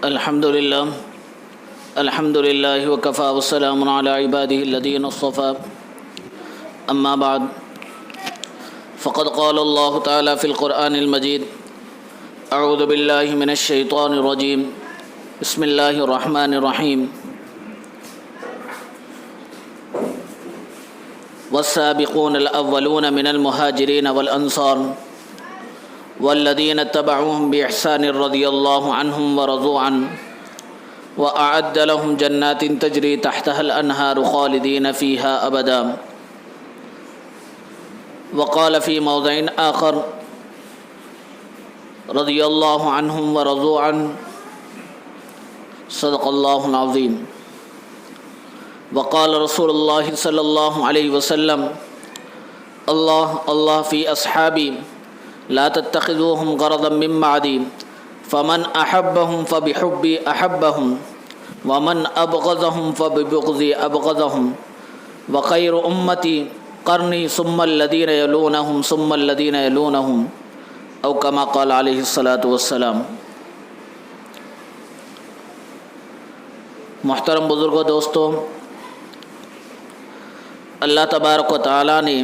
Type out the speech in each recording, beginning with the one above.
الحمد لله وكفى والسلام على عباده الذين اصطفى أما بعد فقد قال الله تعالى في القرآن المجيد أعوذ بالله من الشيطان الرجيم بسم الله الرحمن الرحيم والسابقون الأولون من المهاجرين والأنصار والذين اتبعوهم بإحسان رضي الله عنهم ورضوا عنه وأعد لهم جنات تجري تحتها الأنهار خالدين فيها أبدا وقال في موضع آخر رضي الله عنهم ورضوا عنه صدق الله العظيم وقال رسول الله صلى الله عليه وسلم الله في أصحابي لا تتخذوهم غرضا من بعدي فمن أحبهم فبحبي أحبهم ومن أبغضهم فببغضي أبغضهم وخير أمتي قرني ثم الذين يلونهم ثم الذين يلونهم أو كما قال عليه الصلاة والسلام۔ محترم بزرگوں، دوستوں، اللہ تبارک و تعالیٰ نے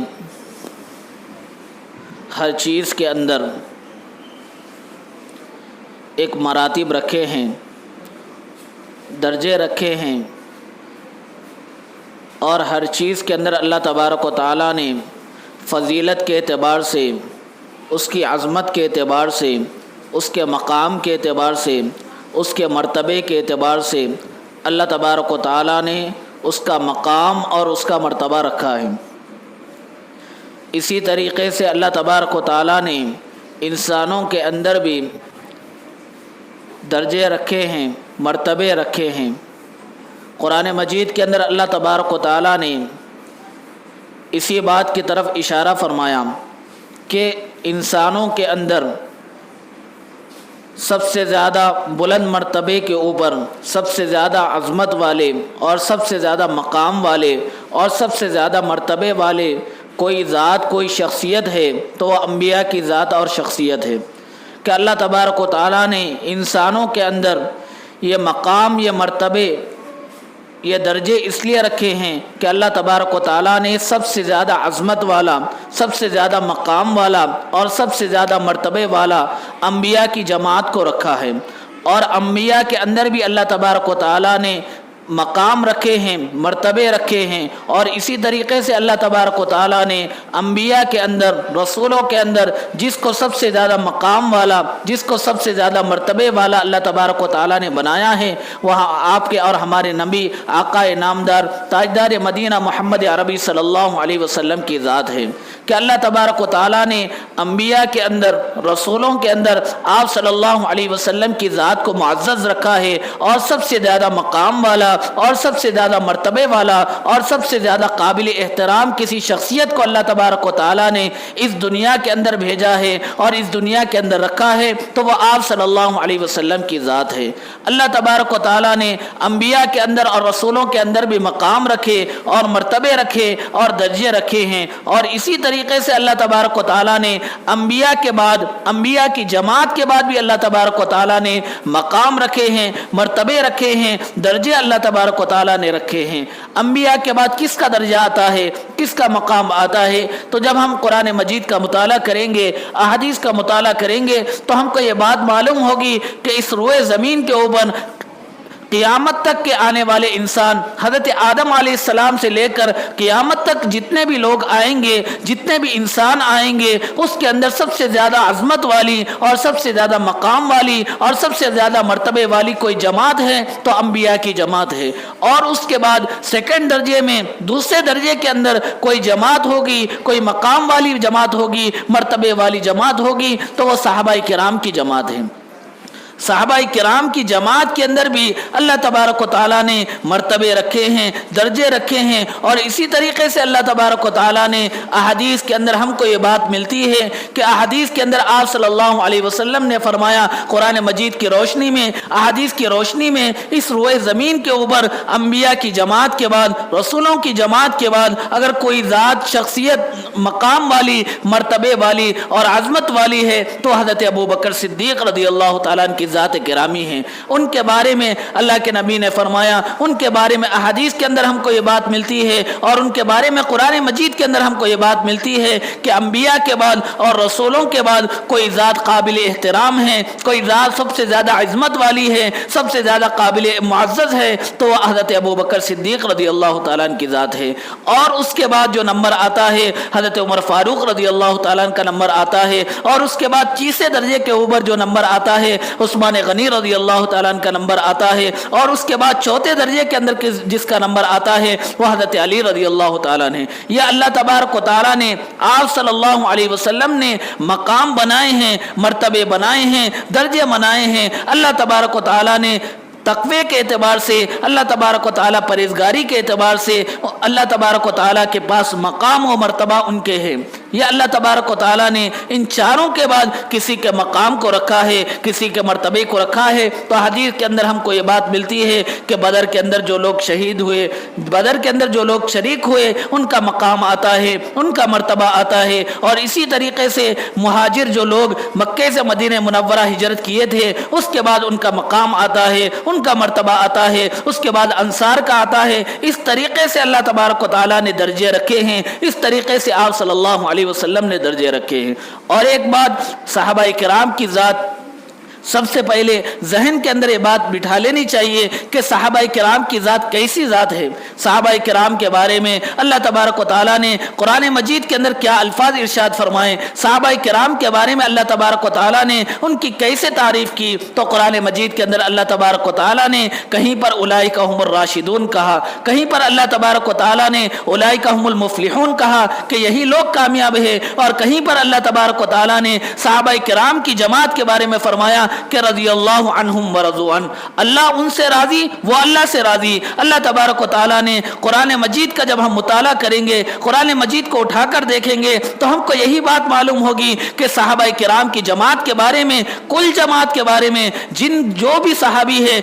ہر چیز کے اندر ایک مراتب رکھے ہیں، درجے رکھے ہیں، اور ہر چیز کے اندر اللہ تبارک و تعالیٰ نے فضیلت کے اعتبار سے، اس کی عظمت کے اعتبار سے، اس کے مقام کے اعتبار سے، اس کے مرتبے کے اعتبار سے اللہ تبارک و تعالیٰ نے اس کا مقام اور اس کا مرتبہ رکھا ہے۔ اسی طریقے سے اللہ تبارک و تعالیٰ نے انسانوں کے اندر بھی درجے رکھے ہیں، مرتبے رکھے ہیں۔ قرآن مجید کے اندر اللہ تبارک و تعالیٰ نے اسی بات کی طرف اشارہ فرمایا کہ انسانوں کے اندر سب سے زیادہ بلند مرتبے کے اوپر، سب سے زیادہ عظمت والے اور سب سے زیادہ مقام والے اور سب سے زیادہ مرتبے والے کوئی ذات، کوئی شخصیت ہے تو وہ انبیاء کی ذات اور شخصیت ہے، کہ اللہ تبارک و تعالیٰ نے انسانوں کے اندر یہ مقام، یہ مرتبے، یہ درجے اس لیے رکھے ہیں کہ اللہ تبارک و تعالیٰ نے سب سے زیادہ عظمت والا، سب سے زیادہ مقام والا اور سب سے زیادہ مرتبے والا انبیاء کی جماعت کو رکھا ہے۔ اور انبیاء کے اندر بھی اللہ تبارک و تعالیٰ نے مقام رکھے ہیں، مرتبے رکھے ہیں، اور اسی طریقے سے اللہ تبارک و تعالیٰ نے انبیاء کے اندر، رسولوں کے اندر جس کو سب سے زیادہ مقام والا، جس کو سب سے زیادہ مرتبے والا اللہ تبارک و تعالیٰ نے بنایا ہے، وہاں آپ کے اور ہمارے نبی آقا نامدار تاجدار مدینہ محمد عربی صلی اللہ علیہ وسلم کی ذات ہے، کہ اللہ تبارک و تعالیٰ نے انبیاء کے اندر، رسولوں کے اندر آپ صلی اللہ علیہ وسلم کی ذات کو معزز رکھا ہے، اور سب سے زیادہ مقام والا اور سب سے زیادہ مرتبے والا اور سب سے زیادہ قابل احترام کسی شخصیت کو اللہ تبارک و تعالیٰ نے اس دنیا کے اندر بھیجا ہے اور اس دنیا کے اندر رکھا ہے تو وہ آپ صلی اللہ علیہ وسلم کی ذات ہے۔ اللہ تبارک و تعالیٰ نے انبیاء کے اندر اور رسولوں کے اندر بھی مقام رکھے اور مرتبے رکھے اور درجے رکھے ہیں، اور اسی طریقے سے اللہ تبارک و تعالیٰ نے انبیاء کے بعد، انبیاء کی جماعت کے بعد بھی اللہ تبارک و تعالیٰ نے مقام رکھے ہیں، مرتبے رکھے ہیں، درجے اللہ تبارک و تعالیٰ نے رکھے ہیں۔ انبیاء کے بعد کس کا درجہ آتا ہے، کس کا مقام آتا ہے؟ تو جب ہم قرآن مجید کا مطالعہ کریں گے، احادیث کا مطالعہ کریں گے تو ہم کو یہ بات معلوم ہوگی کہ اس روئے زمین کے اوپر قیامت تک کے آنے والے انسان، حضرت آدم علیہ السلام سے لے کر قیامت تک جتنے بھی لوگ آئیں گے، جتنے بھی انسان آئیں گے، اس کے اندر سب سے زیادہ عظمت والی اور سب سے زیادہ مقام والی اور سب سے زیادہ مرتبے والی کوئی جماعت ہے تو انبیاء کی جماعت ہے۔ اور اس کے بعد سیکنڈ درجے میں، دوسرے درجے کے اندر کوئی جماعت ہوگی، کوئی مقام والی جماعت ہوگی، مرتبے والی جماعت ہوگی تو وہ صحابہ کرام کی جماعت ہے۔ صحابہ کرام کی جماعت کے اندر بھی اللہ تبارک و تعالیٰ نے مرتبے رکھے ہیں، درجے رکھے ہیں، اور اسی طریقے سے اللہ تبارک و تعالیٰ نے احادیث کے اندر ہم کو یہ بات ملتی ہے کہ احادیث کے اندر آپ صلی اللہ علیہ وسلم نے فرمایا، قرآن مجید کی روشنی میں، احادیث کی روشنی میں، اس روئے زمین کے اوپر انبیاء کی جماعت کے بعد، رسولوں کی جماعت کے بعد اگر کوئی ذات، شخصیت مقام والی، مرتبے والی اور عظمت والی ہے تو حضرت ابو بکر صدیق رضی اللہ تعالیٰ عنہ کی ذات گرامی ہیں، ان کے بارے میں اللہ کے نبی نے فرمایا، ان کے بارے میں احادیث کے اندر ہم کو یہ بات ملتی ہے، اور ان کے بارے میں قرآن مجید کے اندر ہم کو یہ بات ملتی ہے کہ انبیاء کے بعد اور رسولوں کے بعد کوئی ذات قابل احترام ہے، کوئی ذات سب سے زیادہ عظمت والی ہے، سب سے زیادہ قابل معزز ہے، تو وہ حضرت ابوبکر صدیق رضی اللہ تعالیٰ عنہ کی ذات ہے۔ اور اس کے بعد جو نمبر آتا ہے حضرت عمر فاروق رضی اللہ تعالیٰ عنہ کا نمبر آتا ہے، اور اس کے بعد تیسرے درجے کے اوپر جو نمبر آتا ہے عثمان غنی رضی اللہ تعالیٰ عنہ کا نمبر آتا ہے، اور اس کے بعد چوتھے درجے کے اندر جس کا نمبر آتا ہے وہ حضرت علی رضی اللہ تعالیٰ عنہ۔ یہ اللہ تبارک و تعالیٰ نے آپ صلی اللہ علیہ وسلم نے مقام بنائے ہیں، مرتبے بنائے ہیں، درجے بنائے ہیں۔ اللہ تبارک و تعالیٰ نے تقوی کے اعتبار سے، اللہ تبارک و تعالیٰ پرہیزگاری کے اعتبار سے، اللہ تبارک و تعالیٰ کے پاس مقام و مرتبہ ان کے ہیں۔ یہ اللہ تبارک و تعالیٰ نے ان چاروں کے بعد کسی کے مقام کو رکھا ہے، کسی کے مرتبے کو رکھا ہے۔ تو حدیث کے اندر ہم کو یہ بات ملتی ہے کہ بدر کے اندر جو لوگ شہید ہوئے، بدر کے اندر جو لوگ شریک ہوئے، ان کا مقام آتا ہے، ان کا مرتبہ آتا ہے۔ اور اسی طریقے سے مہاجر جو لوگ مکے سے مدینہ منورہ ہجرت کیے تھے، اس کے بعد ان کا مقام آتا ہے، ان کا مرتبہ آتا ہے، اس کے بعد انصار کا آتا ہے۔ اس طریقے سے اللہ تبارک و تعالیٰ نے درجے رکھے ہیں، اس طریقے سے آپ صلی اللہ علیہ وسلم نے درجے رکھے ہیں۔ اور ایک بات صحابہ کرام کی ذات، سب سے پہلے ذہن کے اندر یہ بات بٹھا لینی چاہیے کہ صحابہ کرام کی ذات کیسی ذات ہے۔ صحابہ کرام کے بارے میں اللہ تبارک و تعالیٰ نے قرآن مجید کے اندر کیا الفاظ ارشاد فرمائے، صحابہ کرام کے بارے میں اللہ تبارک و تعالیٰ نے ان کی کیسے تعریف کی، تو قرآن مجید کے اندر اللہ تبارک و تعالیٰ نے کہیں پر اولئک هم الراشدون کہا، کہیں پر اللہ تبارک و تعالیٰ نے اولئک هم المفلحون کہا کہ یہی لوگ کامیاب ہے، اور کہیں پر اللہ تبارک و تعالیٰ نے صحابہ کرام کی جماعت کے بارے میں فرمایا کہ رضی اللہ عنہم ورضوا عنہ، اللہ ان سے راضی، وہ اللہ سے راضی۔ اللہ تبارک و تعالیٰ نے قرآن مجید کا جب ہم مطالعہ کریں گے، قرآن مجید کو اٹھا کر دیکھیں گے، تو ہم کو یہی بات معلوم ہوگی کہ صحابہ کرام کی جماعت کے بارے میں، کل جماعت کے بارے میں، جو بھی صحابی ہے،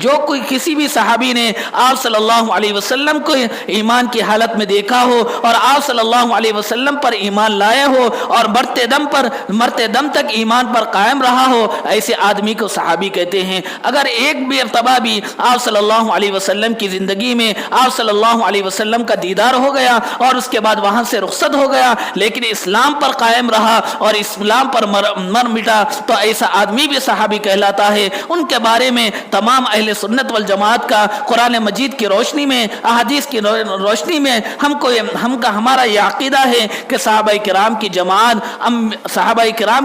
جو کوئی کسی بھی صحابی نے آپ صلی اللہ علیہ وسلم کو ایمان کی حالت میں دیکھا ہو اور آپ صلی اللہ علیہ وسلم پر ایمان لائے ہو اور مرتے دم تک ایمان پر قائم رہا ہو، ایسے آدمی کو صحابی کہتے ہیں۔ اگر ایک بھی ارتبہ بھی آپ صلی اللہ علیہ وسلم کی زندگی میں آپ صلی اللہ علیہ وسلم کا دیدار ہو گیا اور اس کے بعد وہاں سے رخصت ہو گیا، لیکن اسلام پر قائم رہا اور اسلام پر مر مٹا، تو ایسا آدمی بھی صحابی کہلاتا ہے۔ ان کے بارے میں تمام اہل سنت والجماعت کا قرآن مجید کی روشنی میں، احادیث کی روشنی میں ہمارا یہ عقیدہ ہے کہ صحابہ کرام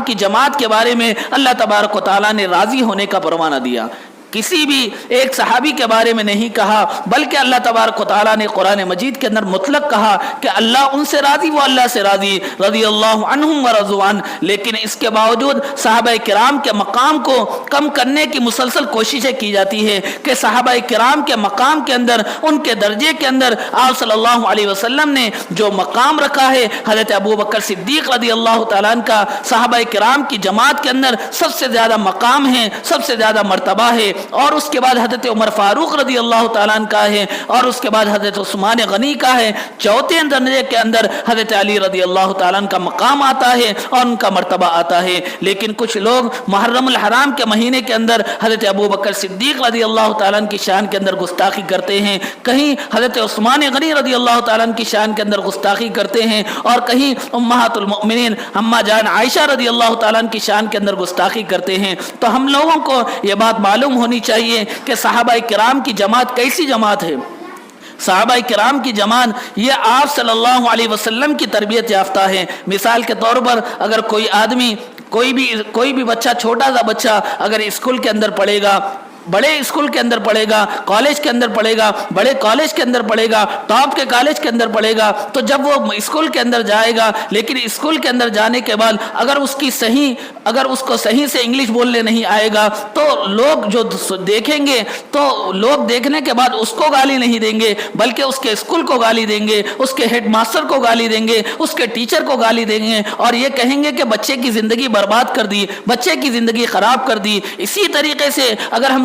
کی جماعت کے بارے میں اللہ تبارک و تعالیٰ نے راضی ہونے کا فرمانہ دیا۔ کسی بھی ایک صحابی کے بارے میں نہیں کہا، بلکہ اللہ تبارک و تعالیٰ نے قرآن مجید کے اندر مطلق کہا کہ اللہ ان سے راضی، وہ اللہ سے راضی، رضی اللہ عنہم ورضوا عنہ۔ لیکن اس کے باوجود صحابہ کرام کے مقام کو کم کرنے کی مسلسل کوششیں کی جاتی ہے کہ صحابہ کرام کے مقام کے اندر، ان کے درجے کے اندر آپ صلی اللہ علیہ وسلم نے جو مقام رکھا ہے، حضرت ابوبکر صدیق رضی اللہ تعالیٰ عنہ کا صحابہ کرام کی جماعت کے اندر سب سے زیادہ مقام ہے، سب سے زیادہ مرتبہ ہے، اور اس کے بعد حضرت عمر فاروق رضی اللہ تعالیٰ عنہ کا ہے، اور اس کے بعد حضرت عثمان غنی کا ہے۔ چوتھے درجے کے اندر حضرت علی رضی اللہ تعالیٰ عنہ کا مقام آتا ہے اور ان کا مرتبہ آتا ہے۔ لیکن کچھ لوگ محرم الحرام کے مہینے کے اندر حضرت ابوبکر صدیق رضی اللہ تعالیٰ عنہ کی شان کے اندر گستاخی کرتے ہیں، کہیں حضرت عثمان غنی رضی اللہ تعالیٰ عنہ کی شان کے اندر گستاخی کرتے ہیں، اور کہیں امہات المؤمنین اما جان عائشہ رضی اللہ تعالیٰ عنہ کی شان کے اندر گستاخی کرتے ہیں۔ تو ہم لوگوں کو یہ بات معلوم ہونی چاہیے کہ صحابہ کرام کی جماعت کیسی جماعت ہے۔ صحابہ کرام کی جماعت یہ آپ صلی اللہ علیہ وسلم کی تربیت یافتہ ہے۔ مثال کے طور پر اگر کوئی آدمی، کوئی بھی بچہ، چھوٹا سا بچہ اگر اسکول کے اندر پڑھے گا، بڑے اسکول کے اندر پڑھے گا، کالج کے اندر پڑھے گا، بڑے کالج کے اندر پڑھے گا، ٹاپ کے کالج کے اندر پڑھے گا، تو جب وہ اسکول کے اندر جائے گا، لیکن اسکول کے اندر جانے کے بعد اگر اس کو صحیح سے انگلش بولنے نہیں آئے گا، تو لوگ جو دیکھیں گے، تو لوگ دیکھنے کے بعد اس کو گالی نہیں دیں گے، بلکہ اس کے اسکول کو گالی دیں گے، اس کے ہیڈ ماسٹر کو گالی دیں گے، اس کے ٹیچر کو گالی دیں گے، اور یہ کہیں گے کہ بچے کی زندگی برباد کر دی، بچے کی زندگی خراب کر دی۔ اسی طریقے سے اگر ہم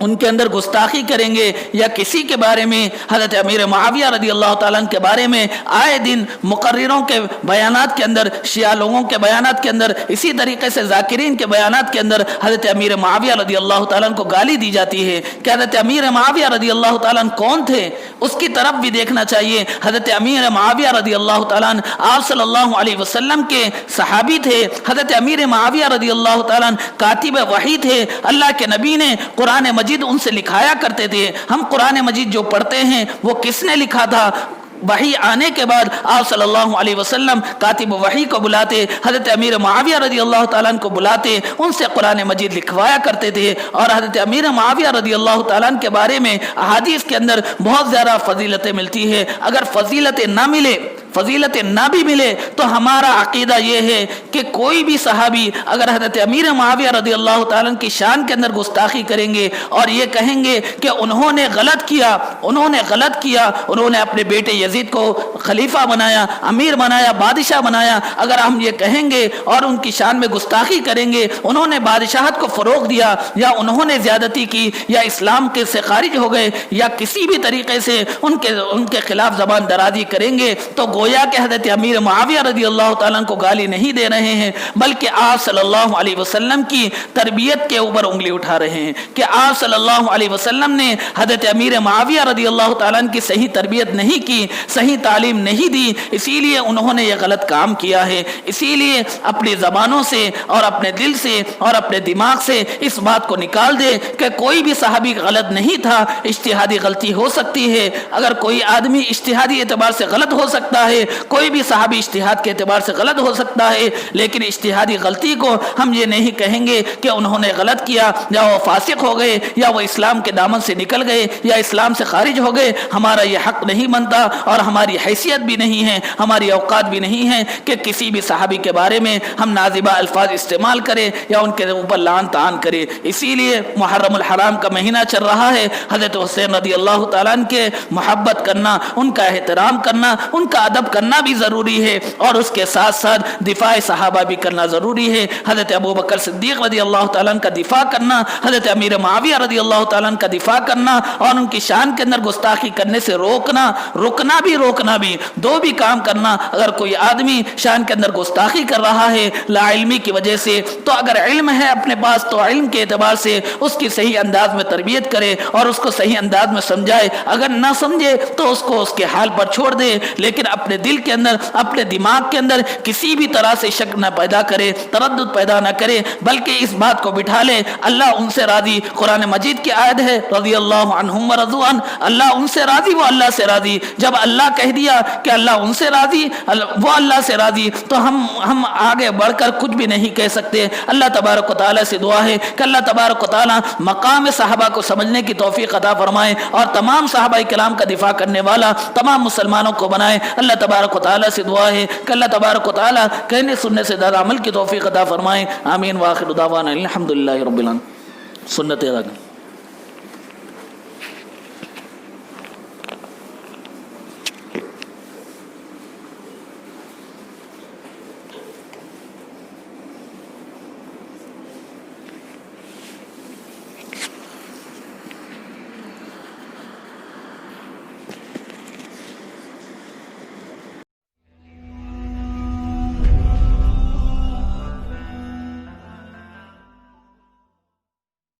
ان کے اندر گستاخی کریں گے یا کسی کے بارے میں حضرت امیر معاویہ رضی اللہ تعالیٰ عنہ کے بارے میں آئے دن مقرروں کے بیانات کے اندر، شیعہ لوگوں کے بیانات کے اندر، اسی طریقے سے ذاکرین کے بیانات کے اندر حضرت امیر معاویہ رضی اللہ تعالیٰ عنہ کو گالی دی جاتی ہے کہ حضرت امیر معاویہ رضی اللہ تعالیٰ عنہ کون تھے، اس کی طرف بھی دیکھنا چاہیے۔ حضرت امیر معاویہ رضی اللہ تعالیٰ عنہ آپ صلی اللہ علیہ وسلم کے صحابی تھے۔ حضرت امیر معاویہ رضی اللہ تعالیٰ عنہ کاتب وحی تھے، اللہ کے نبی نے قرآن مجید ان سے لکھایا کرتے تھے۔ ہم قرآن مجید جو پڑھتے ہیں وہ کس نے لکھا تھا؟ وحی آنے کے بعد آپ صلی اللہ علیہ وسلم کاتب وحی کو بلاتے، حضرت امیر معاویہ رضی اللہ تعالیٰ عنہ کو بلاتے، ان سے قرآن مجید لکھوایا کرتے تھے۔ اور حضرت امیر معاویہ رضی اللہ تعالیٰ عنہ کے بارے میں احادیث کے اندر بہت زیادہ فضیلتیں ملتی ہے۔ اگر فضیلتیں نہ ملے، فضیلتیں نہ بھی ملے، تو ہمارا عقیدہ یہ ہے کہ کوئی بھی صحابی اگر حضرت امیر معاویہ رضی اللہ تعالیٰ عنہ کی شان کے اندر گستاخی کریں گے اور یہ کہیں گے کہ انہوں نے غلط کیا، انہوں نے اپنے بیٹے یزید کو خلیفہ بنایا، امیر بنایا، بادشاہ بنایا، اگر ہم یہ کہیں گے اور ان کی شان میں گستاخی کریں گے، انہوں نے بادشاہت کو فروغ دیا یا انہوں نے زیادتی کی یا اسلام کے سے خارج ہو گئے یا کسی بھی طریقے سے ان کے خلاف زبان درازی کریں گے، تو گویا کہ حضرت امیر معاویہ رضی اللہ تعالیٰ کو گالی نہیں دے رہے ہیں، بلکہ آپ صلی اللہ علیہ وسلم کی تربیت کے اوپر انگلی اٹھا رہے ہیں کہ آپ صلی اللہ علیہ وسلم نے حضرت امیر معاویہ رضی اللہ تعالیٰ کی صحیح تربیت نہیں کی، صحیح تعلیم نہیں دی، اسی لیے انہوں نے یہ غلط کام کیا ہے۔ اسی لیے اپنی زبانوں سے اور اپنے دل سے اور اپنے دماغ سے اس بات کو نکال دے کہ کوئی بھی صحابی غلط نہیں تھا، اجتہادی غلطی ہو سکتی ہے۔ اگر کوئی آدمی اجتہادی اعتبار سے غلط ہو سکتا ہے، کوئی بھی صحابی اجتہاد کے اعتبار سے غلط ہو سکتا ہے، لیکن اجتہادی غلطی کو ہم یہ نہیں کہیں گے کہ انہوں نے غلط کیا یا وہ فاسق ہو گئے یا وہ اسلام کے دامن سے نکل گئے یا اسلام سے خارج ہو گئے۔ ہمارا یہ حق نہیں بنتا اور ہماری حیثیت بھی نہیں ہے، ہماری اوقات بھی نہیں ہے کہ کسی بھی صحابی کے بارے میں ہم نازیبہ الفاظ استعمال کریں یا ان کے اوپر لعن طعن کریں۔ اسی لیے محرم الحرام کا مہینہ چل رہا ہے، حضرت حسین رضی اللہ تعالیٰ عنہ کے محبت کرنا، ان کا احترام کرنا، ان کا ادب کرنا بھی ضروری ہے، اور اس کے ساتھ ساتھ دفاع صحابہ بھی کرنا ضروری ہے۔ حضرت ابوبکر صدیق رضی اللہ تعالیٰ عنہ کا دفاع کرنا، حضرت امیر معاویہ رضی اللہ تعالیٰ عنہ کا دفاع کرنا اور ان کی شان کے اندر گستاخی کرنے سے روکنا بھی دو بھی کام کرنا۔ اگر کوئی آدمی شان کے اندر گستاخی کر رہا ہے لا علمی کی وجہ سے، تو اگر علم ہے اپنے پاس تو علم کے اعتبار سے اس کی صحیح انداز میں تربیت کرے اور اس کو صحیح انداز میں سمجھائے، اگر نہ سمجھے تو اس کو اس کے حال پر چھوڑ دے، لیکن اپنے دل کے اندر، اپنے دماغ کے اندر کسی بھی طرح سے شک نہ پیدا کرے، تردد پیدا نہ کرے، بلکہ اس بات کو بٹھا لے اللہ ان سے راضی۔ قرآن مجید کی آیت ہے رضی اللہ عنہم ورضوا عنہ، اللہ ان سے راضی، وہ اللہ سے راضی۔ جب اللہ کہہ دیا کہ اللہ ان سے راضی، وہ اللہ سے راضی، تو ہم آگے بڑھ کر کچھ بھی نہیں کہہ سکتے۔ اللہ تبارک و تعالیٰ سے دعا ہے کہ اللہ تبارک و تعالیٰ مقام صحابہ کو سمجھنے کی توفیق عطا فرمائے اور تمام صحابہ کرام کا دفاع کرنے والا تمام مسلمانوں کو بنائے۔ اللہ تبارک و تعالیٰ سے دعا ہے کہ اللہ تبارک و تعالیٰ کہنے سننے سے زیادہ عمل کی توفیق عطا فرمائے۔ آمین۔ وآخر دعوانا الحمدللہ رب العالمین۔ سنت ادا کریں۔